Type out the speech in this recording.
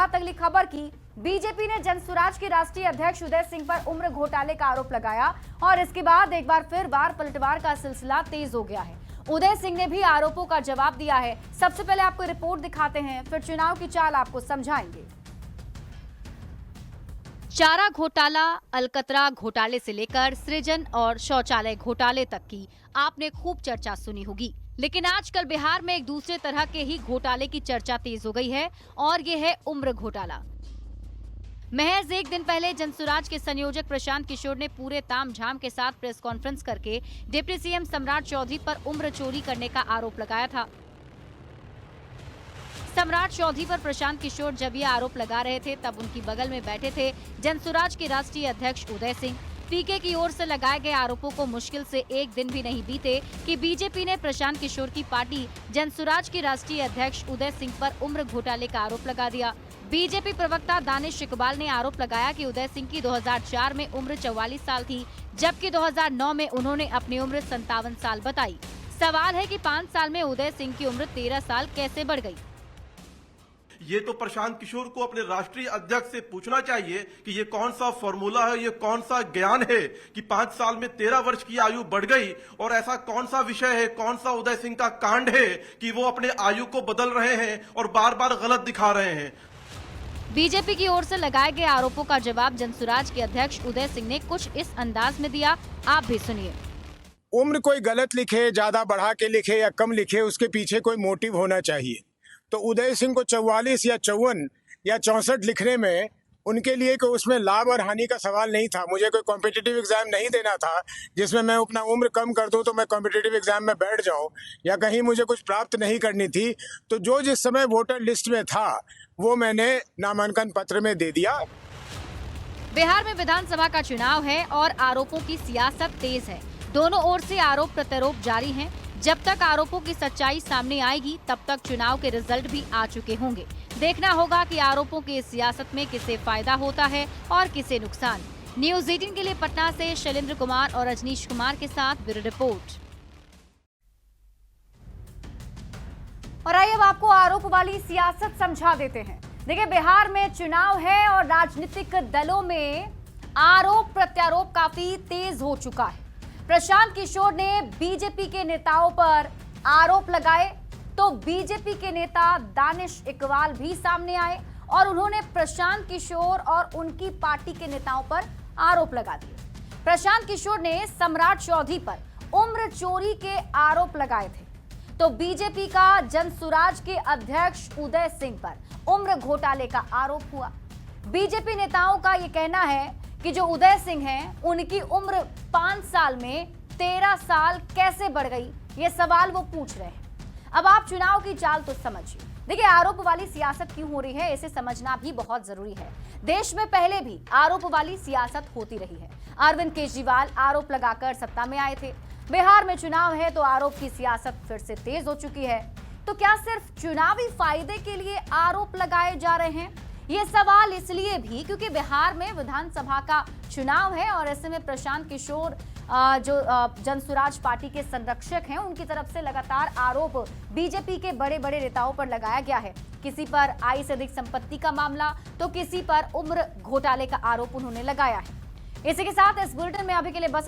बात अगली खबर की। बीजेपी ने जनसुराज के राष्ट्रीय अध्यक्ष उदय सिंह पर उम्र घोटाले का आरोप लगाया और इसके बाद एक बार फिर पलटवार का सिलसिला तेज हो गया है। उदय सिंह ने भी आरोपों का जवाब दिया है। सबसे पहले आपको रिपोर्ट दिखाते हैं, फिर चुनाव की चाल आपको समझाएंगे। चारा घोटाला, अलकतरा घोटाले से लेकर सृजन और शौचालय घोटाले तक की आपने खूब चर्चा सुनी होगी, लेकिन आजकल बिहार में एक दूसरे तरह के ही घोटाले की चर्चा तेज हो गई है और ये है उम्र घोटाला। महज एक दिन पहले जनसुराज के संयोजक प्रशांत किशोर ने पूरे तामझाम के साथ प्रेस कॉन्फ्रेंस करके डिप्टी सीएम सम्राट चौधरी पर उम्र चोरी करने का आरोप लगाया था। सम्राट चौधरी पर प्रशांत किशोर जब ये आरोप लगा रहे थे तब उनकी बगल में बैठे थे जनसुराज के राष्ट्रीय अध्यक्ष उदय सिंह। पीके की ओर से लगाए गए आरोपों को मुश्किल से एक दिन भी नहीं बीते कि बीजेपी ने प्रशांत किशोर की पार्टी जनसुराज के राष्ट्रीय अध्यक्ष उदय सिंह पर उम्र घोटाले का आरोप लगा दिया। बीजेपी प्रवक्ता दानिश इकबाल ने आरोप लगाया कि उदय सिंह की 2004 में उम्र 44 साल थी, जबकि 2009 में उन्होंने अपनी उम्र 57 साल बताई। सवाल है कि 5 साल में उदय सिंह की उम्र 13 साल कैसे बढ़ गई। ये तो प्रशांत किशोर को अपने राष्ट्रीय अध्यक्ष से पूछना चाहिए कि ये कौन सा फॉर्मूला है, ये कौन सा ज्ञान है कि 5 साल में 13 वर्ष की आयु बढ़ गई, और ऐसा कौन सा विषय है, कौन सा उदय सिंह का कांड है कि वो अपने आयु को बदल रहे हैं और बार बार गलत दिखा रहे हैं। बीजेपी की ओर से लगाए गए आरोपों का जवाब जनसुराज के अध्यक्ष उदय सिंह ने कुछ इस अंदाज में दिया, आप भी सुनिए। उम्र कोई गलत लिखे, ज्यादा बढ़ा के लिखे या कम लिखे, उसके पीछे कोई मोटिव होना चाहिए। तो उदय सिंह को 44 या 54 या 64 लिखने में उनके लिए कोई उसमें लाभ और हानि का सवाल नहीं था। मुझे कोई कॉम्पिटिटिव एग्जाम नहीं देना था जिसमें मैं अपना उम्र कम कर दूं तो मैं कॉम्पिटिटिव एग्जाम में बैठ जाऊं, या कहीं मुझे कुछ प्राप्त नहीं करनी थी। तो जो जिस समय वोटर लिस्ट में था वो मैंने नामांकन पत्र में दे दिया। बिहार में विधानसभा का चुनाव है और आरोपों की सियासत तेज है। दोनों ओर से आरोप प्रत्यारोप जारी हैं। जब तक आरोपों की सच्चाई सामने आएगी तब तक चुनाव के रिजल्ट भी आ चुके होंगे। देखना होगा कि आरोपों की सियासत में किसे फायदा होता है और किसे नुकसान। न्यूज़ 18 के लिए पटना से शैलेंद्र कुमार और रजनीश कुमार के साथ ब्यूरो रिपोर्ट। और आइए अब आपको आरोप वाली सियासत समझा देते हैं। देखिए, बिहार में चुनाव है और राजनीतिक दलों में आरोप प्रत्यारोप काफी तेज हो चुका है। प्रशांत किशोर ने बीजेपी के नेताओं पर आरोप लगाए तो बीजेपी के नेता दानिश इकबाल भी सामने आए और उन्होंने प्रशांत किशोर और उनकी पार्टी के नेताओं पर आरोप लगा दिए। प्रशांत किशोर ने सम्राट चौधरी पर उम्र चोरी के आरोप लगाए थे, तो बीजेपी का जनसुराज के अध्यक्ष उदय सिंह पर उम्र घोटाले का आरोप हुआ। बीजेपी नेताओं का यह कहना है कि जो उदय सिंह हैं, उनकी उम्र 5 साल में 13 साल कैसे बढ़ गई, ये सवाल वो पूछ रहे हैं। अब आप चुनाव की चाल तो समझिए। देखिए, आरोप वाली सियासत क्यों हो रही है, इसे समझना भी बहुत जरूरी है। देश में पहले भी आरोप वाली सियासत होती रही है। अरविंद केजरीवाल आरोप लगाकर सत्ता में आए थे। बिहार में चुनाव है तो आरोप की सियासत फिर से तेज हो चुकी है। तो क्या सिर्फ चुनावी फायदे के लिए आरोप लगाए जा रहे हैं? ये सवाल इसलिए भी क्योंकि बिहार में विधानसभा का चुनाव है और ऐसे में प्रशांत किशोर जो जनसुराज पार्टी के संरक्षक हैं, उनकी तरफ से लगातार आरोप बीजेपी के बड़े बड़े नेताओं पर लगाया गया है। किसी पर आय से अधिक संपत्ति का मामला तो किसी पर उम्र घोटाले का आरोप उन्होंने लगाया है। इसी के साथ इस बुलेटिन में अभी के लिए बस